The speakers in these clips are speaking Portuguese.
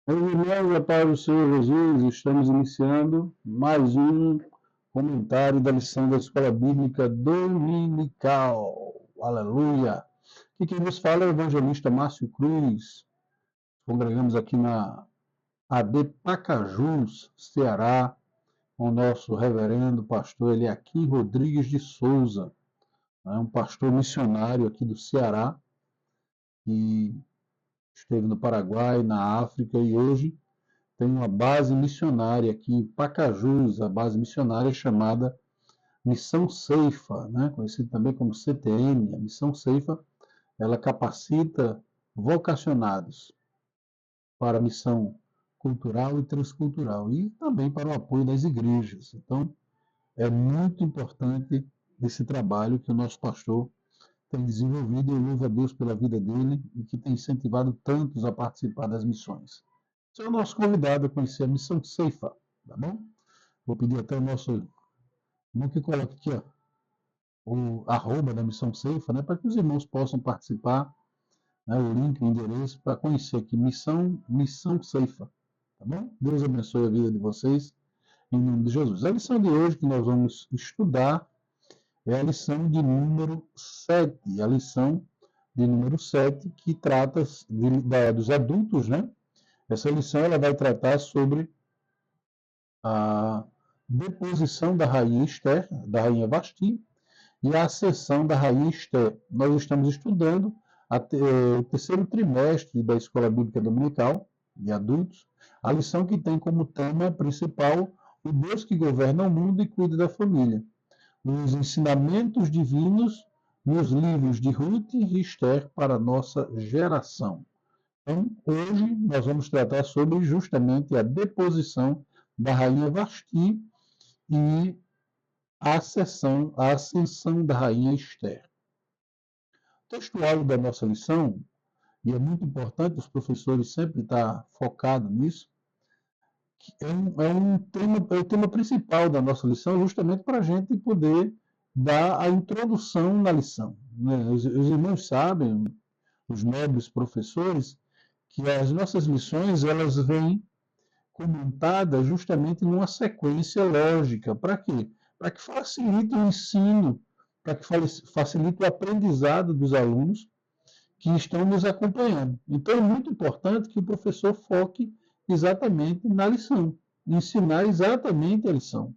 Meus irmãos, a paz do Senhor Jesus, estamos iniciando mais um comentário da lição da Escola Bíblica Dominical. Aleluia! E quem nos fala é o evangelista Márcio Cruz. Congregamos aqui na AD Pacajus, Ceará, com o nosso reverendo pastor Eliakim Rodrigues de Souza, um pastor missionário aqui do Ceará, que esteve no Paraguai, na África e hoje tem uma base missionária aqui em Pacajus, a base missionária chamada Missão Ceifa, né? Conhecida também como CTM. A Missão Ceifa, ela capacita vocacionados para a missão cultural e transcultural e também para o apoio das igrejas. Então, é muito importante esse trabalho que o nosso pastor tem desenvolvido. Eu louvo a Deus pela vida dele e que tem incentivado tantos a participar das missões. Você é o nosso convidado a conhecer a Missão Ceifa, tá bom? Vou pedir até o nosso irmão que coloque aqui, ó, o arroba da Missão Ceifa, né, para que os irmãos possam participar, né, o link, o endereço, para conhecer aqui Missão Ceifa, tá bom? Deus abençoe a vida de vocês, em nome de Jesus. A lição de hoje que nós vamos estudar é a lição de número 7, a lição de número 7, que trata dos adultos, né? Essa lição ela vai tratar sobre a deposição da rainha Esther, da rainha Vasti, e a ascensão da rainha Esther. Nós estamos estudando o terceiro trimestre da Escola Bíblica Dominical de adultos, a lição que tem como tema principal o Deus que governa o mundo e cuida da família, os ensinamentos divinos nos livros de Ruth e Esther para a nossa geração. Então, hoje nós vamos tratar sobre justamente a deposição da rainha Vasti e a ascensão da rainha Esther. O textual da nossa lição, e é muito importante os professores sempre estar focados nisso, é o tema principal da nossa lição, justamente para a gente poder dar a introdução na lição. Né? Os irmãos sabem, os nobres professores, que as nossas lições elas vêm comentadas justamente numa sequência lógica. Para quê? Para que facilite o ensino, para que facilite o aprendizado dos alunos que estão nos acompanhando. Então, é muito importante que o professor foque exatamente na lição, ensinar exatamente a lição.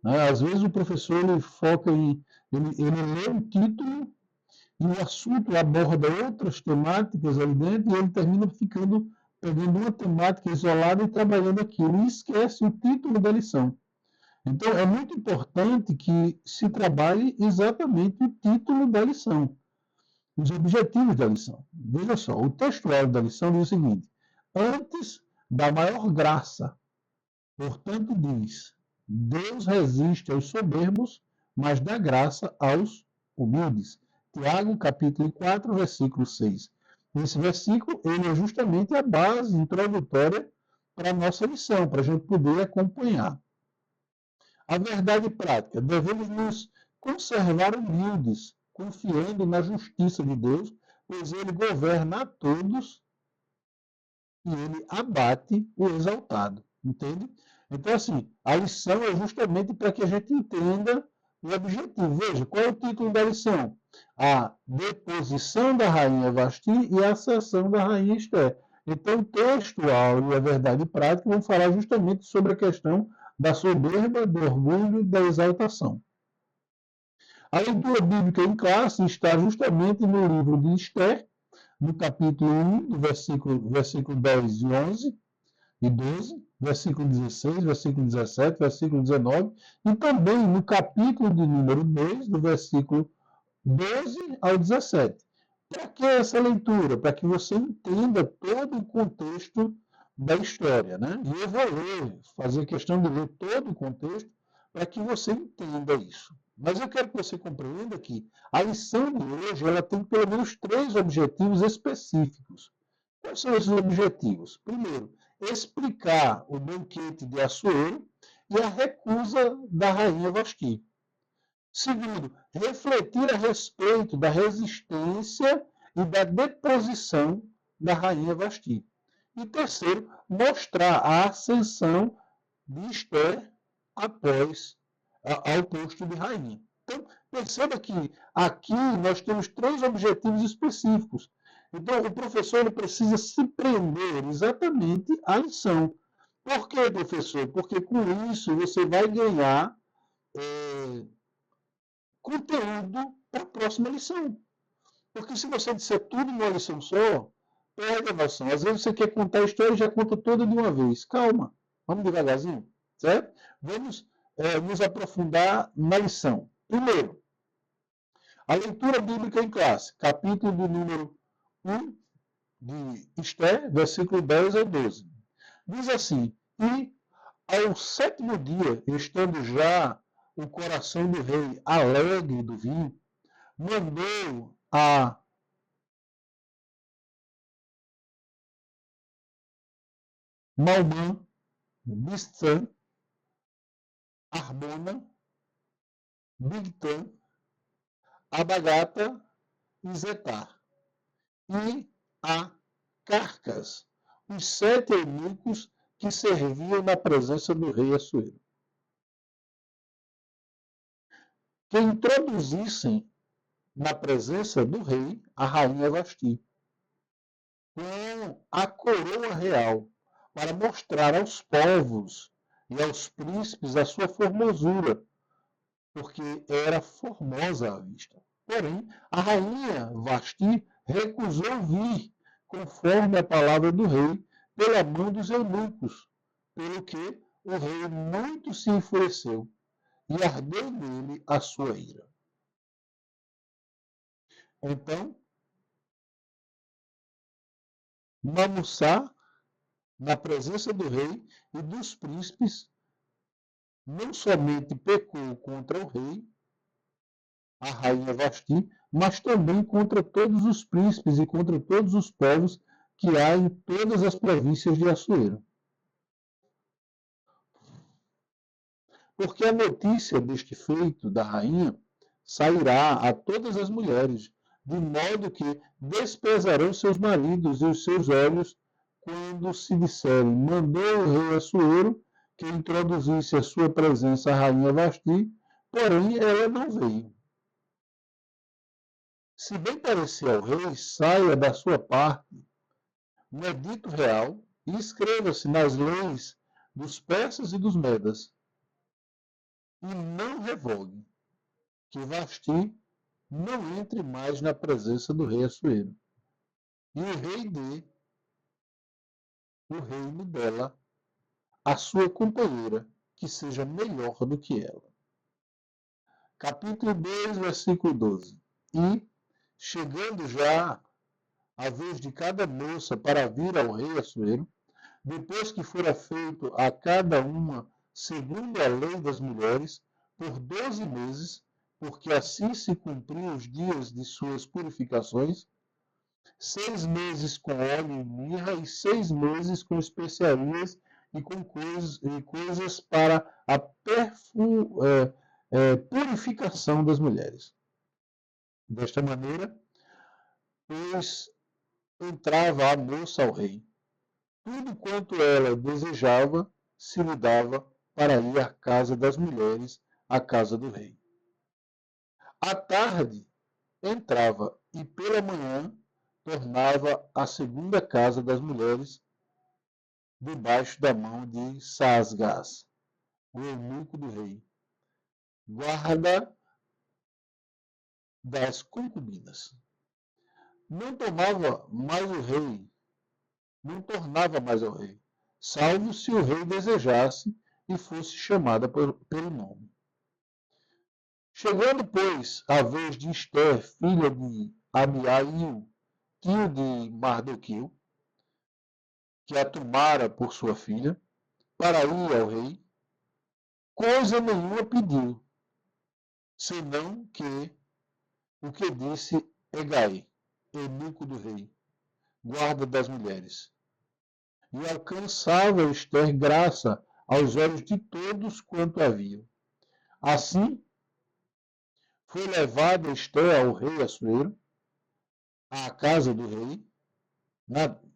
Às vezes o professor ele foca ele lê um título e o assunto aborda outras temáticas ali dentro e ele termina pegando uma temática isolada e trabalhando aquilo e esquece o título da lição. Então, é muito importante que se trabalhe exatamente o título da lição, os objetivos da lição. Veja só, o textual da lição diz o seguinte: antes da maior graça, portanto diz, Deus resiste aos soberbos, mas dá graça aos humildes. Tiago, capítulo 4, versículo 6. Esse versículo ele é justamente a base introdutória para a nossa lição, para a gente poder acompanhar. A verdade prática, devemos nos conservar humildes, confiando na justiça de Deus, pois ele governa a todos e ele abate o exaltado. Entende? Então, assim, a lição é justamente para que a gente entenda o objetivo. Veja, qual é o título da lição? A deposição da rainha Vasti e a ascensão da rainha Esther. Então, o textual e a verdade prática vão falar justamente sobre a questão da soberba, do orgulho e da exaltação. A leitura bíblica em classe está justamente no livro de Esther, no capítulo 1, do versículo 10 e 11 e 12, versículo 16, versículo 17, versículo 19, e também no capítulo de número 2, do versículo 12 ao 17. Para que essa leitura? Para que você entenda todo o contexto da história, né? E eu vou fazer questão de ler todo o contexto para que você entenda isso. Mas eu quero que você compreenda que a lição de hoje ela tem pelo menos 3 objetivos específicos. Quais são esses objetivos? Primeiro, explicar o banquete de Assuero e a recusa da rainha Vasti. Segundo, refletir a respeito da resistência e da deposição da rainha Vasti. E terceiro, mostrar a ascensão de Esther após ao posto de rainha. Então, perceba que aqui nós temos três objetivos específicos. Então, o professor ele precisa se prender exatamente à lição. Por quê, professor? Porque com isso você vai ganhar conteúdo para a próxima lição. Porque se você disser tudo numa lição só, perde a noção. Às vezes você quer contar a história e já conta toda de uma vez. Calma, vamos devagarzinho, certo? Vamos nos aprofundar na lição. Primeiro, a leitura bíblica em classe, capítulo do número 1 de Esther, versículo 10 ao 12. Diz assim: E ao sétimo dia, estando já o coração do rei alegre do vinho, mandou a Malmã, Bistã, Arbona, Bigtã, Abagata e Zetar, e a Carcas, os 7 eunucos que serviam na presença do rei Assuero, que introduzissem na presença do rei a rainha Vasti, com a coroa real, para mostrar aos povos e aos príncipes a sua formosura, porque era formosa à vista. Porém, a rainha Vasti recusou vir, conforme a palavra do rei, pela mão dos eunucos, pelo que o rei muito se enfureceu e ardeu nele a sua ira. Então, Namussá, na presença do rei e dos príncipes, não somente pecou contra o rei, a rainha Vasti, mas também contra todos os príncipes e contra todos os povos que há em todas as províncias de Assuero. Porque a notícia deste feito da rainha sairá a todas as mulheres, de modo que desprezarão seus maridos e os seus olhos quando se disserem: mandou o rei Assuero que introduzisse a sua presença a rainha Vasti, porém ela não veio. Se bem parecer ao rei, saia da sua parte um edito real e escreva-se nas leis dos persas e dos medas, e não revogue, que Vasti não entre mais na presença do rei Assuero, e o rei dê o reino dela à sua companheira, que seja melhor do que ela. Capítulo 2, versículo 12. E, chegando já a vez de cada moça para vir ao rei Assuero, depois que fora feito a cada uma segundo a lei das mulheres, por 12 meses, porque assim se cumpriam os dias de suas purificações, 6 meses com óleo e mirra, e 6 meses com especiarias e com coisas para a purificação das mulheres. Desta maneira, pois entrava a moça ao rei. Tudo quanto ela desejava se lhe dava para ir à casa das mulheres, à casa do rei. À tarde entrava e pela manhã tornava à segunda casa das mulheres, debaixo da mão de Saasgás, o eunuco do rei, guarda das concubinas. Não tomava mais o rei, não tornava mais ao rei, salvo se o rei desejasse e fosse chamada pelo nome. Chegando, pois, a vez de Esther, filha de Abiail, tio de Mardoqueu, que a tomara por sua filha, para ir ao rei, coisa nenhuma pediu, senão que o que disse Hegai, eunuco do rei, guarda das mulheres. E alcançava Esther graça aos olhos de todos quanto haviam. Assim, foi levada Esther ao rei Assuero, à casa do rei,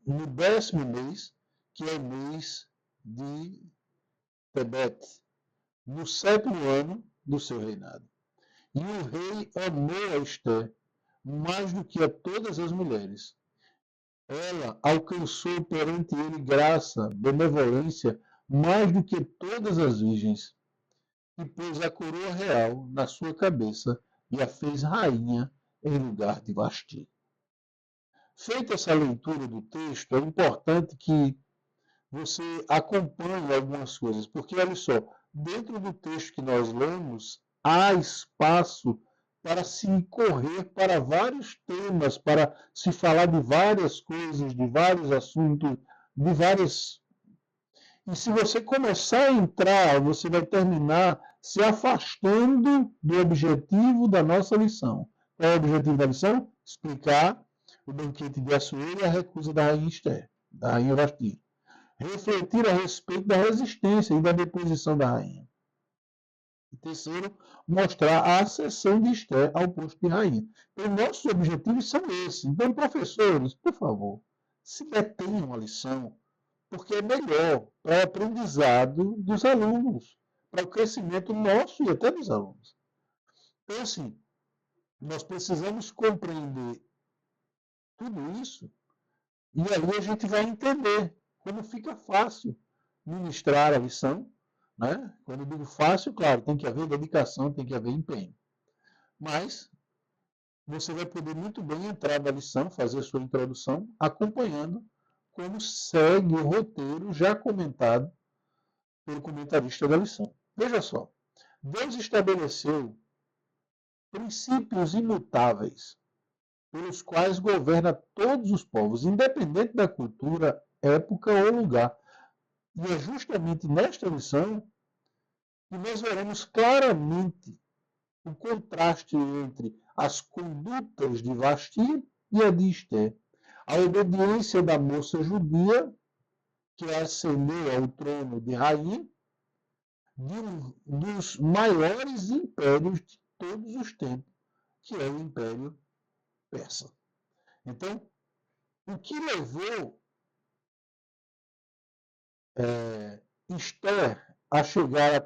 no 10º mês, que é o mês de Tebet, no 7º ano do seu reinado. E o rei amou a Esther mais do que a todas as mulheres. Ela alcançou perante ele graça, benevolência, mais do que todas as virgens, e pôs a coroa real na sua cabeça e a fez rainha em lugar de Vasti. Feita essa leitura do texto, é importante que você acompanhe algumas coisas, porque olha só, dentro do texto que nós lemos, há espaço para se correr para vários temas, para se falar de várias coisas, de vários assuntos, de várias. E se você começar a entrar, você vai terminar se afastando do objetivo da nossa lição. Qual é o objetivo da lição? Explicar o banquete de Assuero e a recusa da rainha Esther, da rainha Vasti. Refletir a respeito da resistência e da deposição da rainha. E terceiro, mostrar a acessão de Esther ao posto de rainha. Então, nossos objetivos são esses. Então, professores, por favor, se detenham a lição, porque é melhor para o aprendizado dos alunos, para o crescimento nosso e até dos alunos. Então, assim, nós precisamos compreender tudo isso e aí a gente vai entender como fica fácil ministrar a lição, né? Quando eu digo fácil, claro, tem que haver dedicação, tem que haver empenho. Mas você vai poder muito bem entrar na lição, fazer sua introdução, acompanhando como segue o roteiro já comentado pelo comentarista da lição. Veja só, Deus estabeleceu princípios imutáveis pelos quais governa todos os povos, independente da cultura, época ou lugar. E é justamente nesta lição que nós veremos claramente o contraste entre as condutas de Vasti e a de Esther. A obediência da moça judia, que ascendeu ao trono de rainha, de um dos maiores impérios de todos os tempos, que é o Império Persa. Então, o que levou Esther a chegar a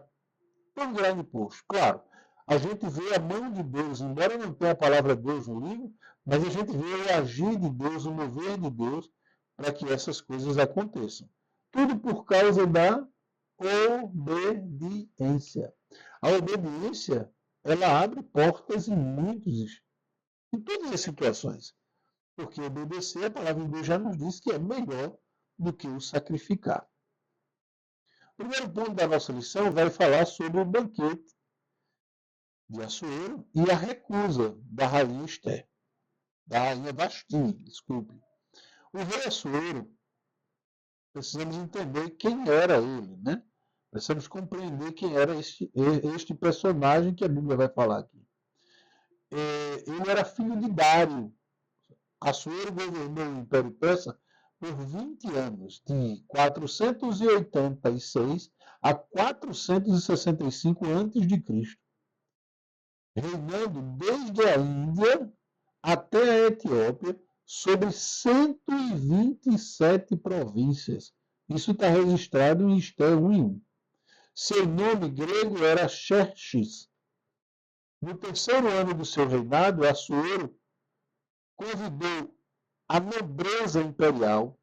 tão grande posto? Claro, a gente vê a mão de Deus, embora não tenha a palavra Deus no livro, mas a gente vê o agir de Deus, o mover de Deus, para que essas coisas aconteçam. Tudo por causa da obediência. A obediência, ela abre portas em todas as situações. Porque obedecer, a palavra de Deus já nos diz que é melhor do que o sacrificar. O primeiro ponto da nossa lição vai falar sobre o banquete de Assuero e a recusa da rainha Esther, da rainha Vasti, desculpe. O rei Assuero, precisamos entender quem era ele, né? Precisamos compreender quem era este personagem que a Bíblia vai falar aqui. Ele era filho de Dário. Assuero governou o Império Persa por 20 anos, de 486 a 465 a.C., reinando desde a Índia até a Etiópia sobre 127 províncias. Isso está registrado em Esther 1:1. Seu nome grego era Xerxes. No terceiro ano do seu reinado, Assuero convidou a nobreza imperial,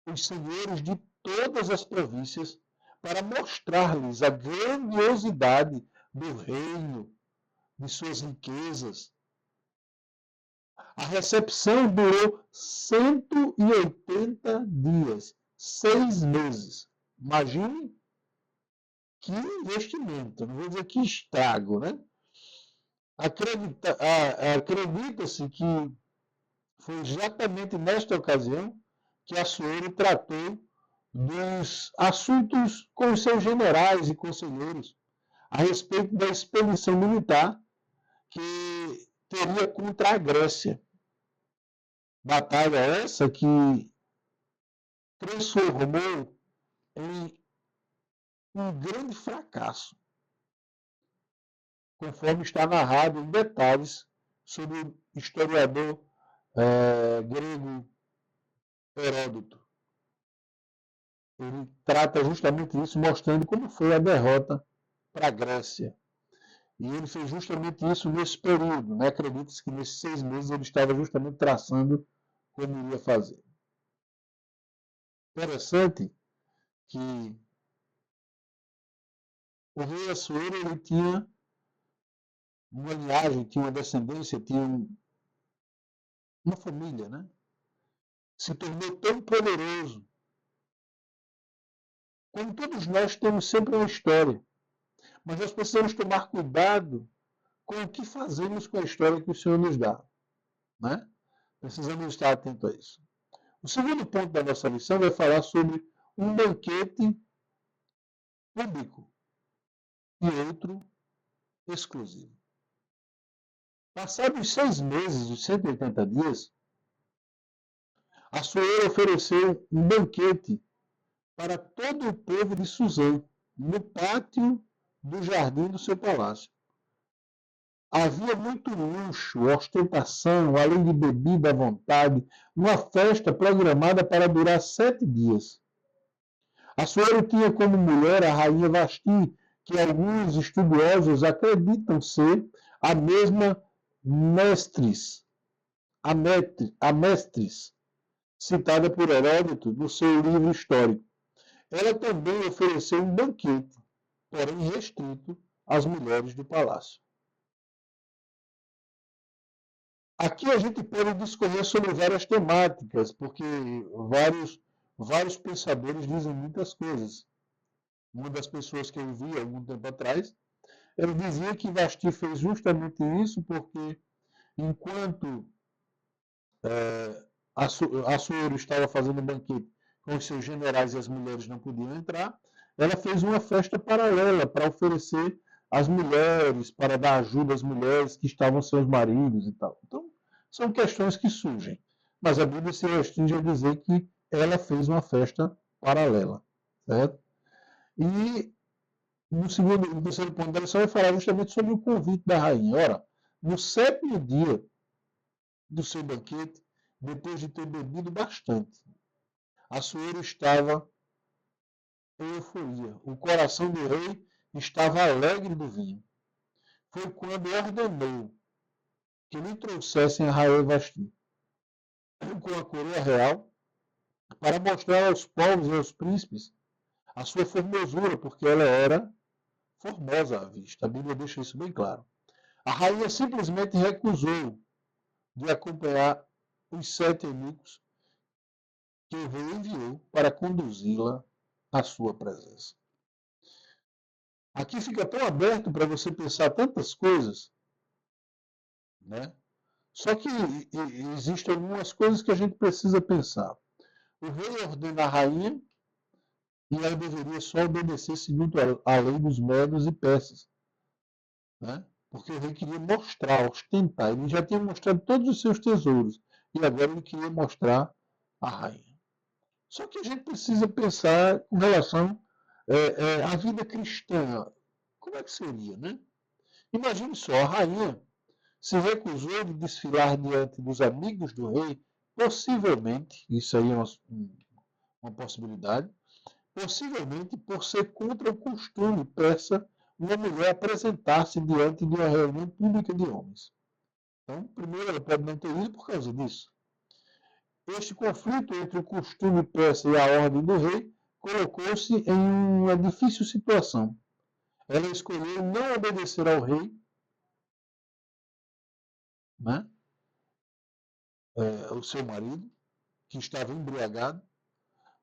os senhores de todas as províncias, para mostrar-lhes a grandiosidade do reino, de suas riquezas. A recepção durou 180 dias, 6 meses. Imagine que investimento, não vou dizer que estrago, né? Acredita-se que foi exatamente nesta ocasião que Assuero tratou dos assuntos com os seus generais e conselheiros a respeito da expedição militar que teria contra a Grécia. Batalha essa que transformou em um grande fracasso, conforme está narrado em detalhes sobre o historiador grego Heródoto. Ele trata justamente isso, mostrando como foi a derrota para a Grécia. E ele fez justamente isso nesse período. Né? Acredita-se que nesses 6 meses ele estava justamente traçando como iria fazer. Interessante que o rei Assuero ele tinha uma linhagem, tinha uma descendência, tinha uma família, né? Se tornou tão poderoso. Como todos nós temos sempre uma história, mas nós precisamos tomar cuidado com o que fazemos com a história que o Senhor nos dá. Né? Precisamos estar atentos a isso. O segundo ponto da nossa lição vai falar sobre um banquete público e outro exclusivo. Passados 6 meses, os 180 dias, Assuero ofereceu um banquete para todo o povo de Suzã, no pátio do jardim do seu palácio. Havia muito luxo, ostentação, além de bebida à vontade, uma festa programada para durar 7 dias. Assuero tinha como mulher a rainha Vasti, que alguns estudiosos acreditam ser a mesma Mestris, a Mestris, citada por Heródoto no seu livro histórico. Ela também ofereceu um banquete, porém restrito às mulheres do palácio. Aqui a gente pode discorrer sobre várias temáticas, porque vários pensadores dizem muitas coisas. Uma das pessoas que eu vi há algum tempo atrás, ele dizia que Vasti fez justamente isso porque, enquanto Assuero estava fazendo um banquete com os seus generais e as mulheres não podiam entrar, ela fez uma festa paralela para oferecer às mulheres, para dar ajuda às mulheres que estavam seus maridos e tal. Então, são questões que surgem. Mas a Bíblia se restringe a dizer que ela fez uma festa paralela. Certo? E no terceiro ponto da lição vai falar justamente sobre o convite da rainha. Ora, no 7º dia do seu banquete, depois de ter bebido bastante, Assuero estava em euforia. O coração do rei estava alegre do vinho. Foi quando ordenou que lhe trouxessem a rainha Vasti com a coroa real para mostrar aos povos e aos príncipes a sua formosura, porque ela era formosa à vista. A Bíblia deixa isso bem claro. A rainha simplesmente recusou de acompanhar os 7 eunucos que o rei enviou para conduzi-la à sua presença. Aqui fica tão aberto para você pensar tantas coisas, né? Só que existem algumas coisas que a gente precisa pensar. O rei ordena a rainha e ela deveria só obedecer segundo a lei dos medos e persas, né? Porque o rei queria mostrar, ostentar. Ele já tinha mostrado todos os seus tesouros e agora ele queria mostrar a rainha. Só que a gente precisa pensar com relação à vida cristã. Como é que seria, né? Imagine só, a rainha se recusou de desfilar diante dos amigos do rei, possivelmente, isso aí é uma possibilidade, possivelmente por ser contra o costume persa uma mulher apresentar-se diante de uma reunião pública de homens. Então, primeiro, ela pode não ter ido por causa disso. Este conflito entre o costume persa e a ordem do rei colocou-se em uma difícil situação. Ela escolheu não obedecer ao rei, né? O seu marido, que estava embriagado,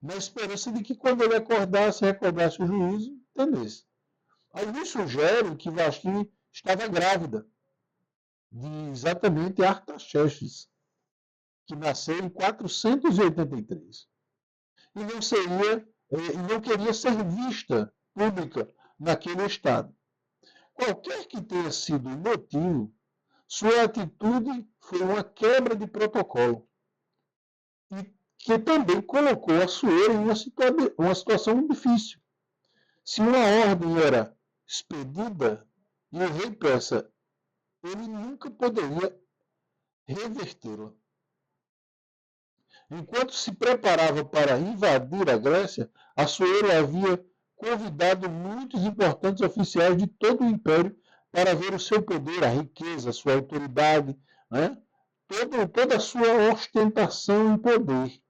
na esperança de que quando ele acordasse, recordasse o juízo, entendesse. Alguns sugerem que Vasti estava grávida de exatamente Artaxerxes, que nasceu em 483. E não queria ser vista pública naquele estado. Qualquer que tenha sido o motivo, sua atitude foi uma quebra de protocolo e que também colocou Assuero em uma situação difícil. Se uma ordem era expedida e o rei persa, ele nunca poderia revertê-la. Enquanto se preparava para invadir a Grécia, Assuero havia convidado muitos importantes oficiais de todo o império para ver o seu poder, a riqueza, a sua autoridade, né? Toda a sua ostentação e poder.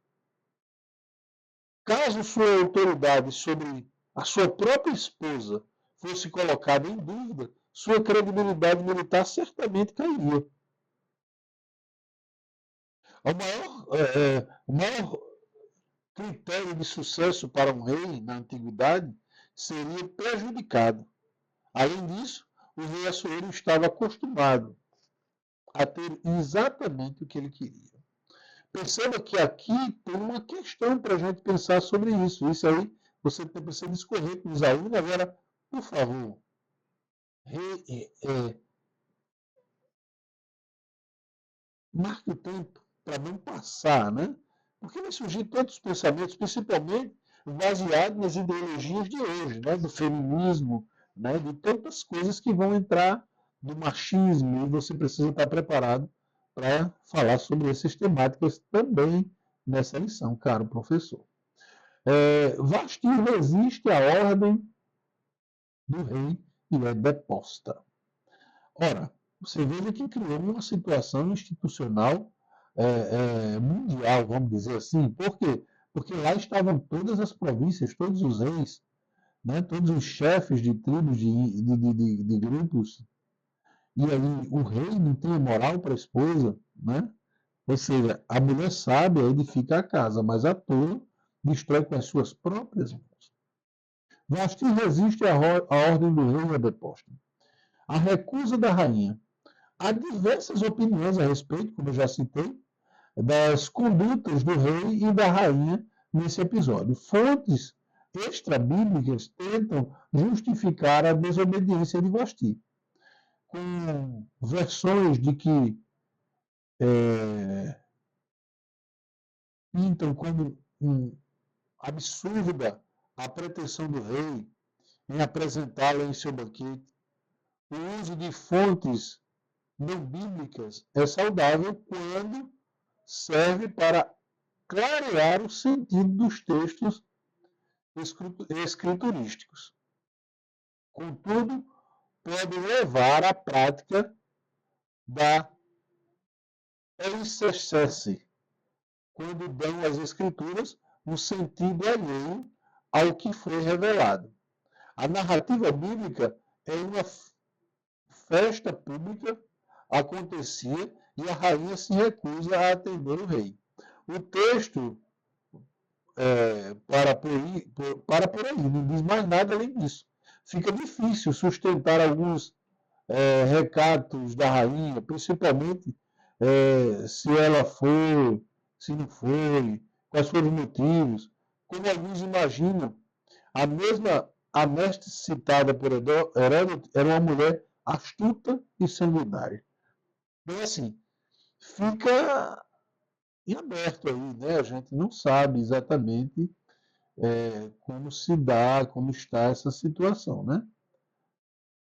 Caso sua autoridade sobre a sua própria esposa fosse colocada em dúvida, sua credibilidade militar certamente cairia. O maior critério de sucesso para um rei na antiguidade seria prejudicado. Além disso, o rei Assuero estava acostumado a ter exatamente o que ele queria. Perceba que aqui tem uma questão para a gente pensar sobre isso. Isso aí você precisa discorrer com os alunos. Agora, por favor, marque o tempo para não passar, né? Porque vai surgir tantos pensamentos, principalmente baseados nas ideologias de hoje, né? Do feminismo, né? De tantas coisas que vão entrar do machismo, e você precisa estar preparado para falar sobre essas temáticas também nessa lição, caro professor. Vasti resiste à ordem do rei e é deposta. Ora, você veja que criou uma situação institucional mundial, vamos dizer assim. Por quê? Porque lá estavam todas as províncias, todos os reis, né, todos os chefes de tribos, de grupos, e aí o rei não tem moral para a esposa, né? Ou seja, a mulher sábia edifica a casa, mas a tola destrói com as suas próprias mãos. Vasti resiste à ordem do rei e à deposta. A recusa da rainha. Há diversas opiniões a respeito, como eu já citei, das condutas do rei e da rainha nesse episódio. Fontes extrabíblicas tentam justificar a desobediência de Vasti, com versões de que pintam como absurda a pretensão do rei em apresentá-la em seu banquete. O uso de fontes não bíblicas é saudável quando serve para clarear o sentido dos textos escriturísticos. Contudo, pode levar à prática da exegese, quando dão às escrituras um sentido alheio ao que foi revelado. A narrativa bíblica é uma festa pública, acontecia e a rainha se recusa a atender o rei. O texto para por aí, não diz mais nada além disso. Fica difícil sustentar alguns recatos da rainha, principalmente se ela foi, se não foi, quais foram os motivos. Como alguns imaginam, a mestre citada por Heródoto era uma mulher astuta e sanguinária. Então, assim, fica em aberto aí, né? A gente não sabe exatamente como se dá, como está essa situação, né?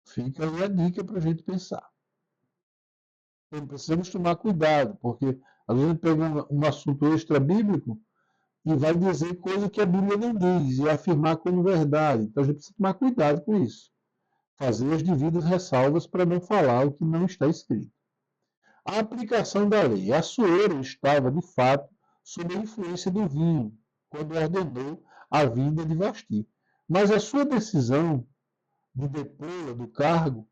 Fica aí a dica para a gente pensar. Então, precisamos tomar cuidado, porque às vezes pega um assunto extra-bíblico e vai dizer coisa que a Bíblia não diz, e afirmar como verdade. Então a gente precisa tomar cuidado com isso. Fazer as devidas ressalvas para não falar o que não está escrito. A aplicação da lei. Assuero estava, de fato, sob a influência do vinho, quando ordenou a vinda de Vasti. Mas a sua decisão de depô-la do cargo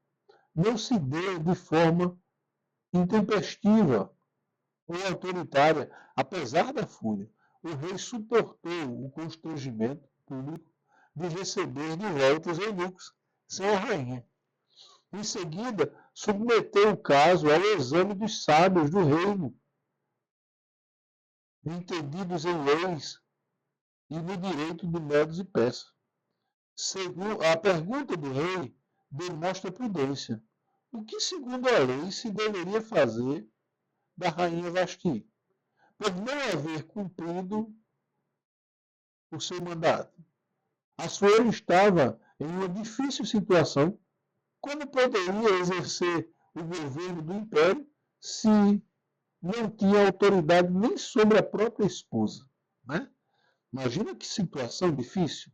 não se deu de forma intempestiva ou autoritária, apesar da fúria. O rei suportou o constrangimento público de receber de volta os eunucos sem a rainha. Em seguida, submeteu o caso ao exame dos sábios do reino, entendidos em leis e no direito de Medos e Persas. A pergunta do rei demonstra prudência. O que, segundo a lei, se deveria fazer da rainha Vasti, por não haver cumprido o seu mandato? Assuero estava em uma difícil situação. Como poderia exercer o governo do império se não tinha autoridade nem sobre a própria esposa, né? Imagina que situação difícil.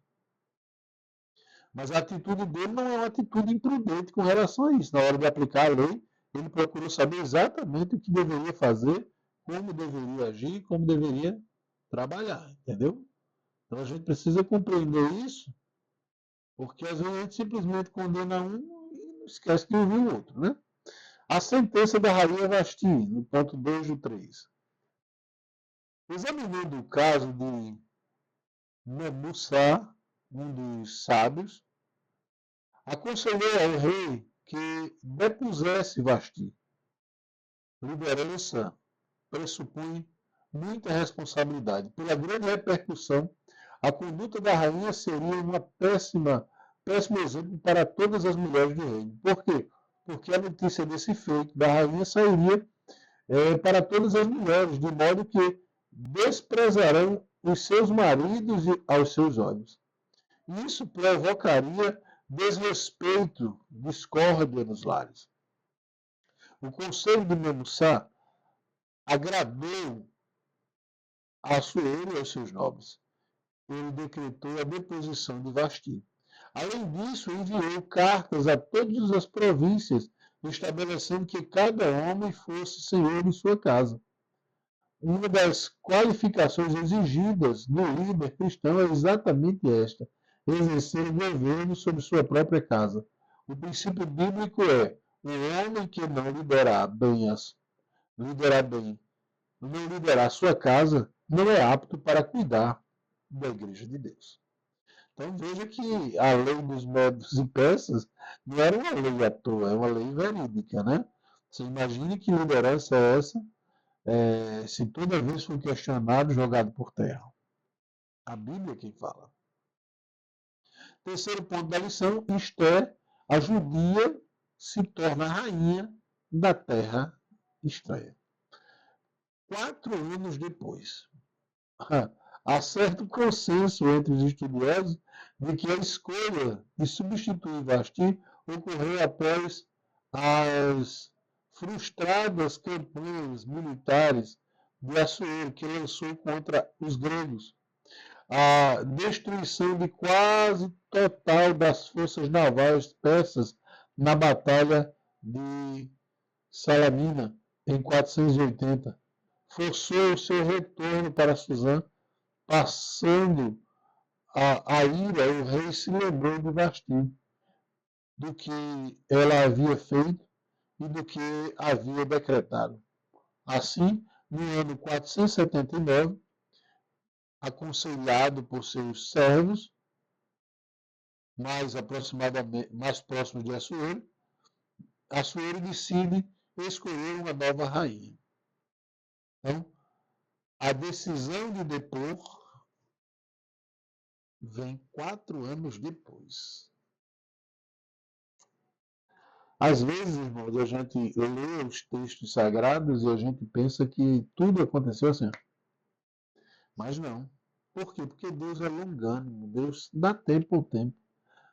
Mas a atitude dele não é uma atitude imprudente com relação a isso. Na hora de aplicar a lei, ele procurou saber exatamente o que deveria fazer, como deveria agir, como deveria trabalhar, entendeu? Então a gente precisa compreender isso, porque às vezes a gente simplesmente condena um e esquece de ouvir o outro, né? A sentença da Rainha Vasti, no ponto 2 do 3. Examinando o caso de Memussá, um dos sábios, aconselhou ao rei que depusesse Vasti. Liderança pressupõe muita responsabilidade. Pela grande repercussão, a conduta da rainha seria uma péssimo exemplo para todas as mulheres do reino. Por quê? Porque a notícia desse feito da rainha sairia para todas as mulheres, de modo que desprezarão os seus maridos aos seus olhos. Isso provocaria desrespeito, discórdia nos lares. O conselho de Memussá agradou a Assuero e aos seus nobres. Ele decretou a deposição de Vasti. Além disso, enviou cartas a todas as províncias, estabelecendo que cada homem fosse senhor de sua casa. Uma das qualificações exigidas do líder cristão é exatamente esta: exercer o governo sobre sua própria casa. O princípio bíblico é: o homem que não liderar bem, não liderar sua casa, não é apto para cuidar da igreja de Deus. Então veja que a lei dos métodos e peças não era uma lei à toa, é uma lei verídica, né? Você imagine que liderança é essa, se toda vez for questionado, jogado por terra. A Bíblia é quem fala. Terceiro ponto da lição, Esther, a judia, se torna rainha da terra estranha. 4 anos depois, há certo consenso entre os estudiosos de que a escolha de substituir Vasti ocorreu após as frustradas campanhas militares de Assuero, que lançou contra os gregos, a destruição de quase total das forças navais persas na Batalha de Salamina, em 480, forçou o seu retorno para Suzã. Passando a ira, o rei se lembrou de Vasti, do que ela havia feito e do que havia decretado. Assim, no ano 479, aconselhado por seus servos, mais próximos de Assuero decide escolher uma nova rainha. Então, a decisão de depor vem 4 anos depois. Às vezes, irmãos, a gente lê os textos sagrados e a gente pensa que tudo aconteceu assim. Mas não. Por quê? Porque Deus é longânimo, Deus dá tempo ao tempo.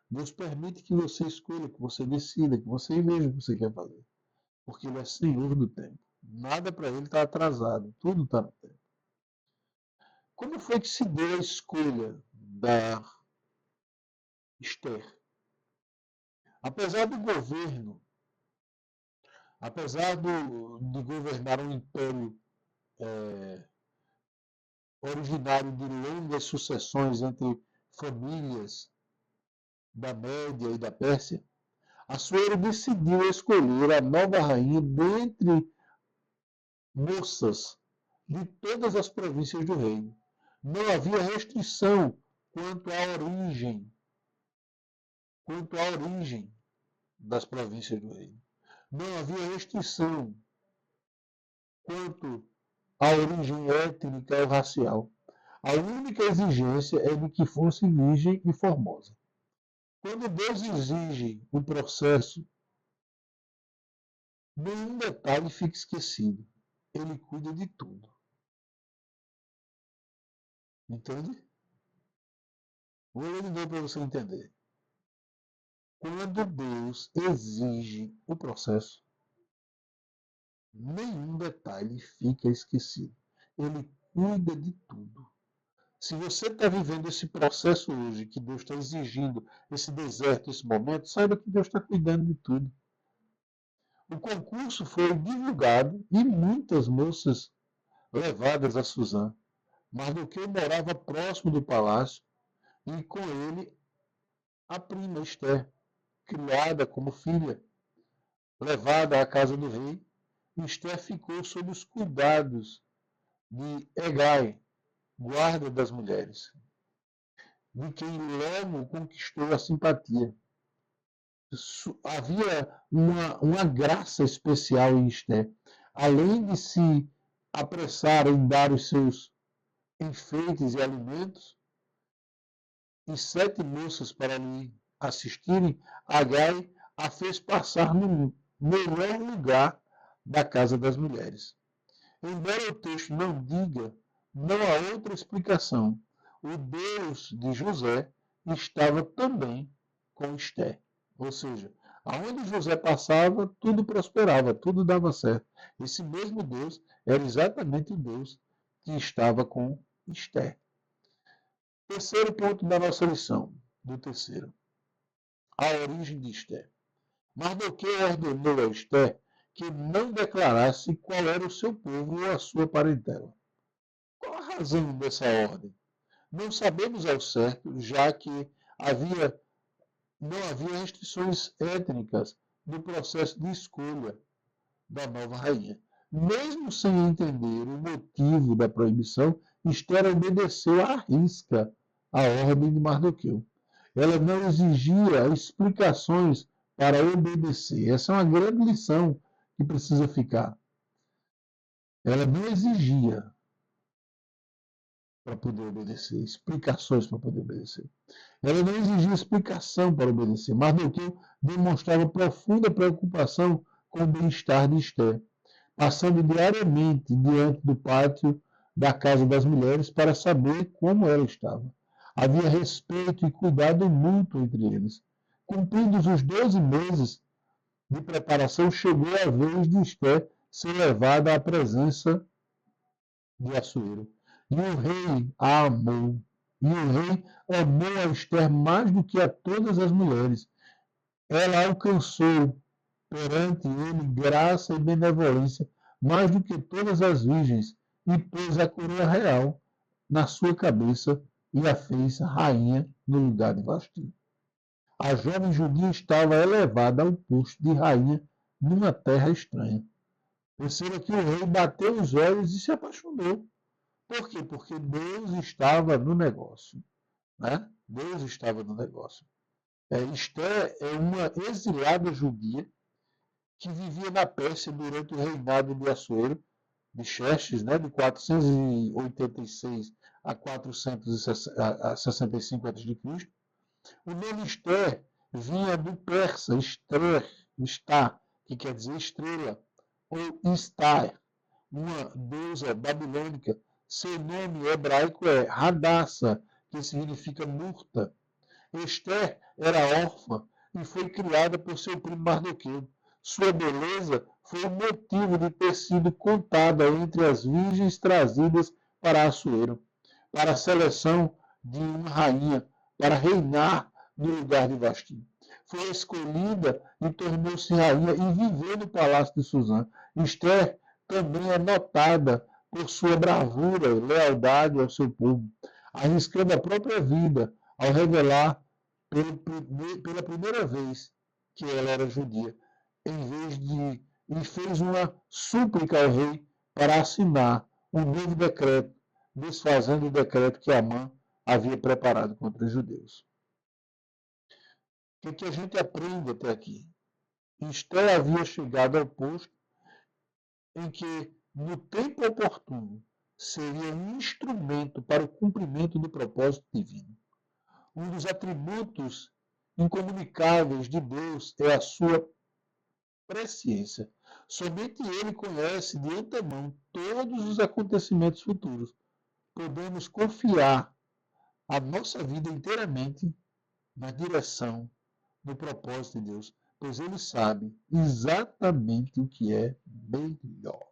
Deus permite que você escolha, que você decida, que você veja o que você quer fazer. Porque Ele é Senhor do tempo. Nada para Ele está atrasado, tudo está no tempo. Como foi que se deu a escolha da Esther? Apesar do governo, de governar um império originário de longas sucessões entre famílias da Média e da Pérsia, Assuero decidiu escolher a nova rainha dentre moças de todas as províncias do reino. Não havia restrição quanto à origem das províncias do reino. Não havia restrição quanto à origem étnica ou racial. A única exigência é de que fosse virgem e formosa. Quando Deus exige um processo, nenhum detalhe fica esquecido. Ele cuida de tudo. Entende? Vou ler de novo para você entender. Quando Deus exige o processo, nenhum detalhe fica esquecido. Ele cuida de tudo. Se você está vivendo esse processo hoje, que Deus está exigindo, esse deserto, esse momento, saiba que Deus está cuidando de tudo. O concurso foi divulgado e muitas moças levadas a Suzã. Mardoqueu morava próximo do palácio e com ele a prima Esther, criada como filha, levada à casa do rei. Esther ficou sob os cuidados de Hegai, guarda das mulheres, de quem logo conquistou a simpatia. Havia uma graça especial em Esther. Além de se apressar em dar os seus enfeites e alimentos, e 7 moças para lhe assistirem, Agai a fez passar no melhor lugar da casa das mulheres. Embora o texto não diga, não há outra explicação. O Deus de José estava também com Esther. Ou seja, aonde José passava, tudo prosperava, tudo dava certo. Esse mesmo Deus era exatamente o Deus que estava com Esther. Terceiro ponto da nossa lição, do terceiro. A origem de Esther. Mardoqueu ordenou a Esther que não declarasse qual era o seu povo ou a sua parentela. Qual a razão dessa ordem? Não sabemos ao certo, já que não havia restrições étnicas no processo de escolha da nova rainha. Mesmo sem entender o motivo da proibição, Esther obedeceu à risca a ordem de Mardoqueu. Ela não exigia explicações para obedecer. Essa é uma grande lição que precisa ficar. Ela não exigia para poder obedecer, explicações para poder obedecer. Ela não exigia explicação para obedecer. Mardoqueu demonstrava profunda preocupação com o bem-estar de Esther, passando diariamente diante do pátio da casa das mulheres para saber como ela estava. Havia respeito e cuidado mútuo entre eles. Cumpridos os 12 meses de preparação, chegou a vez de Esther ser levada à presença de Assuero. E o rei a amou. E o rei amou a Esther mais do que a todas as mulheres. Ela alcançou perante ele graça e benevolência mais do que todas as virgens, e pôs a coroa real na sua cabeça e a fez rainha no lugar de Vasti. A jovem judia estava elevada ao posto de rainha numa terra estranha. Perceba que o rei bateu os olhos e se apaixonou. Por quê? Porque Deus estava no negócio. Né? Deus estava no negócio. Esther é uma exilada judia que vivia na Pérsia durante o reinado de Assuero, de Xerxes, né, de 486 a 465 a.C. O nome Esther vinha do persa Estar, que quer dizer estrela, ou Istar, uma deusa babilônica. Seu nome hebraico é Hadassah, que significa murta. Esther era órfã e foi criada por seu primo Mardoqueu. Sua beleza foi o motivo de ter sido contada entre as virgens trazidas para Assuero, para a seleção de uma rainha, para reinar no lugar de Vasti. Foi escolhida e tornou-se rainha e viveu no palácio de Suzã. Esther também é notada por sua bravura e lealdade ao seu povo, arriscando a própria vida ao revelar pela primeira vez que ela era judia, e fez uma súplica ao rei para assinar um novo decreto, desfazendo o decreto que Amã havia preparado contra os judeus. O que a gente aprende até aqui? Esther havia chegado ao posto em que, no tempo oportuno, seria um instrumento para o cumprimento do propósito divino. Um dos atributos incomunicáveis de Deus é a sua presciência. Somente Ele conhece de antemão todos os acontecimentos futuros. Podemos confiar a nossa vida inteiramente na direção do propósito de Deus. pois Ele sabe exatamente o que é melhor.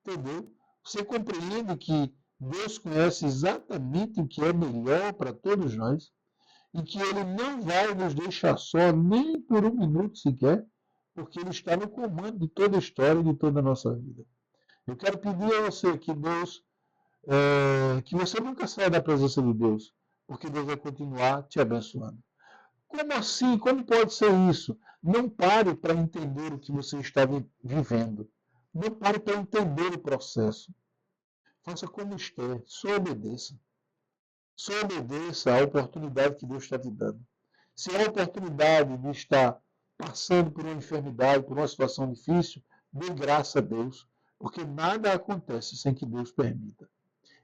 Entendeu? Você compreende que Deus conhece exatamente o que é melhor para todos nós e que Ele não vai nos deixar só nem por um minuto sequer, porque Ele está no comando de toda a história e de toda a nossa vida. Eu quero pedir a você que Deus, que você nunca saia da presença de Deus, porque Deus vai continuar te abençoando. Como assim? Como pode ser isso? Não pare para entender o que você está vivendo. Não pare para entender o processo. Faça como Esther, só obedeça. Só obedeça à oportunidade que Deus está te dando. Se é a oportunidade de estar passando por uma enfermidade, por uma situação difícil, dê graça a Deus, porque nada acontece sem que Deus permita.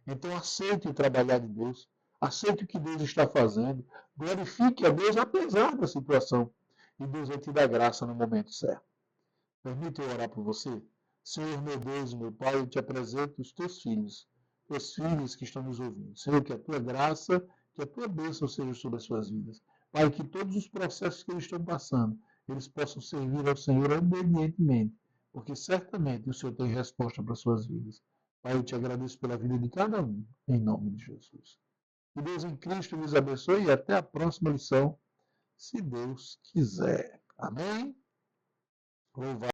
Então aceite o trabalhar de Deus, aceite o que Deus está fazendo, glorifique a Deus apesar da situação, e Deus vai te dar graça no momento certo. Permita eu orar por você? Senhor, meu Deus e meu Pai, eu te apresento os teus filhos que estão nos ouvindo. Senhor, que a tua graça, que a tua bênção seja sobre as suas vidas. Pai, que todos os processos que eles estão passando, eles possam servir ao Senhor obedientemente, porque certamente o Senhor tem resposta para as suas vidas. Pai, eu te agradeço pela vida de cada um, em nome de Jesus. Que Deus em Cristo nos abençoe e até a próxima lição, se Deus quiser. Amém? Louvado